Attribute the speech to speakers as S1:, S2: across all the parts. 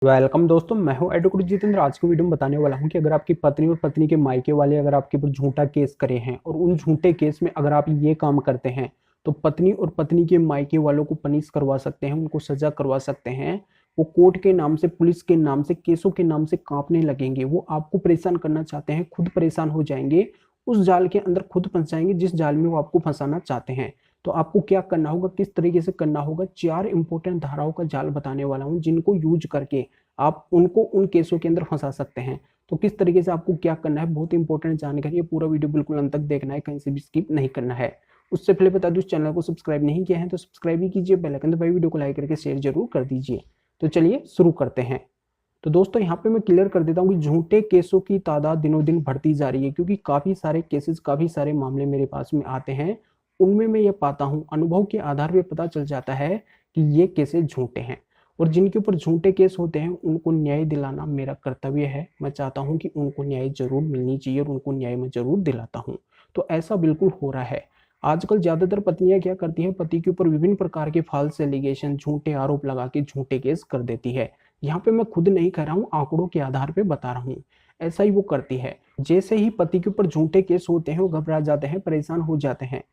S1: Welcome दोस्तों, मैं हूं एडवोकेट जितेंद्र। आज की वीडियो में बताने वाला हूं कि अगर आपकी पत्नी और पत्नी के मायके वाले अगर आपके ऊपर झूठा केस करे हैं और उन झूठे केस में अगर आप ये काम करते हैं तो पत्नी और पत्नी के मायके वालों को पनिश करवा सकते हैं, उनको सजा करवा सकते हैं। वो कोर्ट के नाम से, पुलिस के नाम से, केसों के नाम से कांपने लगेंगे। वो आपको परेशान करना चाहते हैं, खुद परेशान हो जाएंगे, उस जाल के अंदर खुद फंस जाएंगे जिस जाल में वो आपको फंसाना चाहते हैं। तो आपको क्या करना होगा, किस तरीके से करना होगा, 4 इंपॉर्टेंट धाराओं का जाल बताने वाला हूं जिनको यूज करके आप उनको उन केसों के अंदर फंसा सकते हैं। तो किस तरीके से आपको क्या करना है, बहुत इंपॉर्टेंट जानकारी है। पूरा वीडियो बिल्कुल अंत तक देखना है, कहीं से भी स्किप नहीं करना है। उससे पहले बता दूं, इस चैनल को सब्सक्राइब नहीं किया है तो सब्सक्राइब ही कीजिए, बेल आइकन दबाइए, वीडियो को लाइक करके शेयर जरूर कर दीजिए। तो चलिए शुरू करते हैं। तो दोस्तों यहाँ पे मैं क्लियर कर देता हूँ कि झूठे केसों की तादाद दिनों दिन बढ़ती जा रही है, क्योंकि काफी सारे केसेस, काफी सारे मामले मेरे पास में आते हैं। उनमें मैं ये पाता हूँ, अनुभव के आधार पर पता चल जाता है कि ये केसेस झूठे हैं। और जिनके ऊपर झूठे केस होते हैं उनको न्याय दिलाना मेरा कर्तव्य है। मैं चाहता हूं कि उनको न्याय जरूर मिलनी चाहिए और उनको न्याय मैं जरूर दिलाता हूं। तो ऐसा बिल्कुल हो रहा है। आजकल ज्यादातर पत्नियां क्या करती हैं, पति के ऊपर विभिन्न प्रकार के फॉल्स एलिगेशन, झूठे आरोप लगा के झूठे केस कर देती है। यहाँ पे मैं खुद नहीं कह रहा हूँ, आंकड़ों के आधार पे बता रहा हूँ। ऐसा ही वो करती है। जैसे ही पति के ऊपर झूठे केस होते हैं वो घबरा जाते हैं, परेशान हो जाते हैं।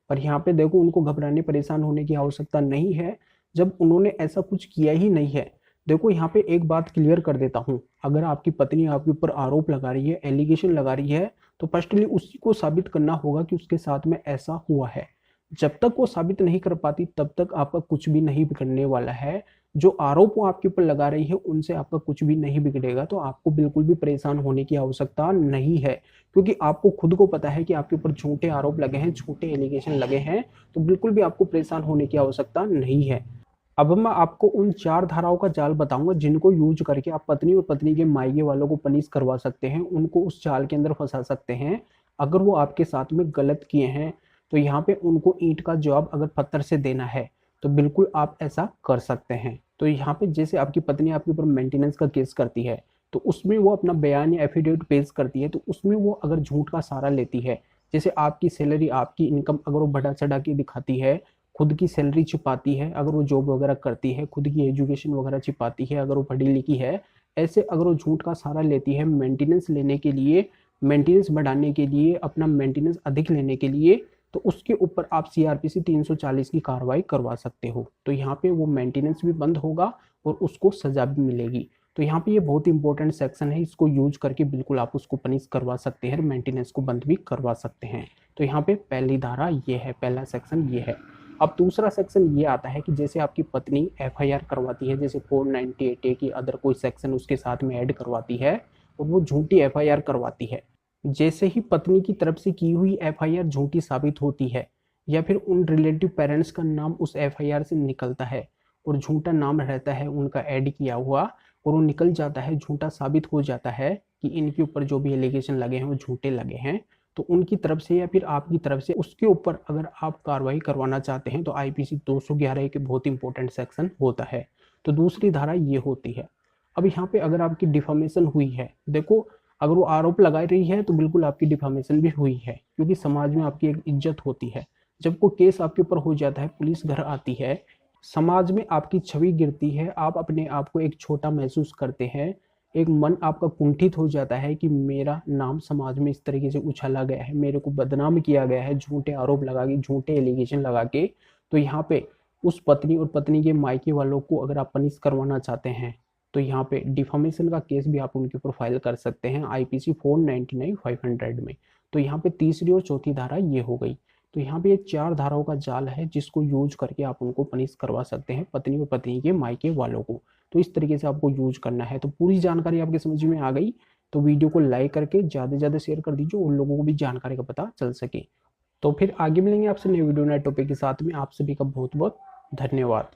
S1: पर यहाँ पे देखो, उनको घबराने, परेशान होने की आवश्यकता नहीं है जब उन्होंने ऐसा कुछ किया ही नहीं है। देखो यहाँ पे एक बात क्लियर कर देता हूँ, अगर आपकी पत्नी आपके ऊपर आरोप लगा रही है, एलिगेशन लगा रही है, तो फर्स्टली उसी को साबित करना होगा कि उसके साथ में ऐसा हुआ है। जब तक वो साबित नहीं कर पाती तब तक आपका कुछ भी नहीं बिगड़ने वाला है। जो आरोप वो आपके ऊपर लगा रही है उनसे आपका कुछ भी नहीं बिगड़ेगा। तो आपको बिल्कुल भी परेशान होने की आवश्यकता नहीं है, क्योंकि आपको खुद को पता है कि आपके ऊपर झूठे आरोप लगे हैं, झूठे एलिगेशन लगे हैं। तो बिल्कुल भी आपको परेशान होने की आवश्यकता नहीं है। अब मैं आपको उन 4 धाराओं का जाल बताऊंगा जिनको यूज करके आप पत्नी और पत्नी के मायके वालों को पनिश करवा सकते हैं, उनको उस जाल के अंदर फंसा सकते हैं। अगर वो आपके साथ में गलत किए हैं तो यहाँ पे उनको ईंट का जवाब अगर पत्थर से देना है तो बिल्कुल आप ऐसा कर सकते हैं। तो यहाँ पे जैसे आपकी पत्नी आपके ऊपर मेंटेनेंस का केस करती है तो उसमें वो अपना बयान या एफिडेविट पेश करती है, तो उसमें वो अगर झूठ का सहारा लेती है, जैसे आपकी सैलरी, आपकी इनकम अगर वो बढ़ा चढ़ा के दिखाती है, खुद की सैलरी छिपाती है, अगर वो जॉब वगैरह करती है, खुद की एजुकेशन वगैरह छिपाती है, अगर वो पढ़ी लिखी है, ऐसे अगर वो झूठ का सहारा लेती है मेंटेनेंस लेने के लिए, मेंटेनेंस बढ़ाने के लिए, अपना मेंटेनेंस अधिक लेने के लिए, तो उसके ऊपर आप सीआरपीसी 340 की कार्रवाई करवा सकते हो। तो यहाँ पे वो मेंटेनेंस भी बंद होगा और उसको सजा भी मिलेगी। तो यहाँ पे ये बहुत इंपॉर्टेंट सेक्शन है, इसको यूज करके बिल्कुल आप उसको पनिश करवा सकते हैं, मेंटेनेंस को बंद भी करवा सकते हैं। तो यहाँ पे पहली धारा ये है, पहला सेक्शन ये है। अब दूसरा सेक्शन ये आता है कि जैसे आपकी पत्नी एफआईआर करवाती है, जैसे 498A की अदर कोई सेक्शन उसके साथ में ऐड करवाती है और वो झूठी एफआईआर करवाती है। जैसे ही पत्नी की तरफ से की हुई एफआईआर झूठी साबित होती है या फिर उन रिलेटिव पेरेंट्स का नाम उस एफआईआर से निकलता है और झूठा नाम रहता है उनका ऐड किया हुआ, और वो निकल जाता है, झूठा साबित हो जाता है कि इनके ऊपर जो भी एलिगेशन लगे हैं वो झूठे लगे हैं, तो उनकी तरफ से या फिर आपकी तरफ से उसके ऊपर अगर आप कार्रवाई करवाना चाहते हैं तो आईपीसी 211 के बहुत इंपॉर्टेंट सेक्शन होता है। तो दूसरी धारा ये होती है। अब यहाँ पे अगर आपकी डिफामेशन हुई है, देखो अगर वो आरोप लगा रही है तो बिल्कुल आपकी डिफामेशन भी हुई है, क्योंकि समाज में आपकी एक इज्जत होती है। जब कोई केस आपके ऊपर हो जाता है, पुलिस घर आती है, समाज में आपकी छवि गिरती है, आप अपने आप को एक छोटा महसूस करते हैं, एक मन आपका कुंठित हो जाता है कि मेरा नाम समाज में इस तरीके से उछाला गया है, मेरे को बदनाम किया गया है झूठे आरोप लगा के, झूठे एलिगेशन लगा के। तो यहाँ पे उस पत्नी और पत्नी के मायके वालों को अगर आप पनिश करवाना चाहते हैं तो यहाँ पे डिफामेशन का केस भी आप उनके ऊपर फाइल कर सकते हैं आईपीसी 499-500 में। तो यहाँ पे तीसरी और चौथी धारा ये हो गई। तो यहाँ पे ये 4 धाराओं का जाल है जिसको यूज करके आप उनको पनिश करवा सकते हैं, पत्नी और पत्नी के मायके वालों को। तो इस तरीके से आपको यूज करना है। तो पूरी जानकारी आपके समझ में आ गई तो वीडियो को लाइक करके ज़्यादा से ज़्यादा शेयर कर दीजिए, उन लोगों को भी जानकारी का पता चल सके। तो फिर आगे मिलेंगे आपसे नए वीडियो, नए टॉपिक के साथ में। आप सभी का बहुत बहुत धन्यवाद।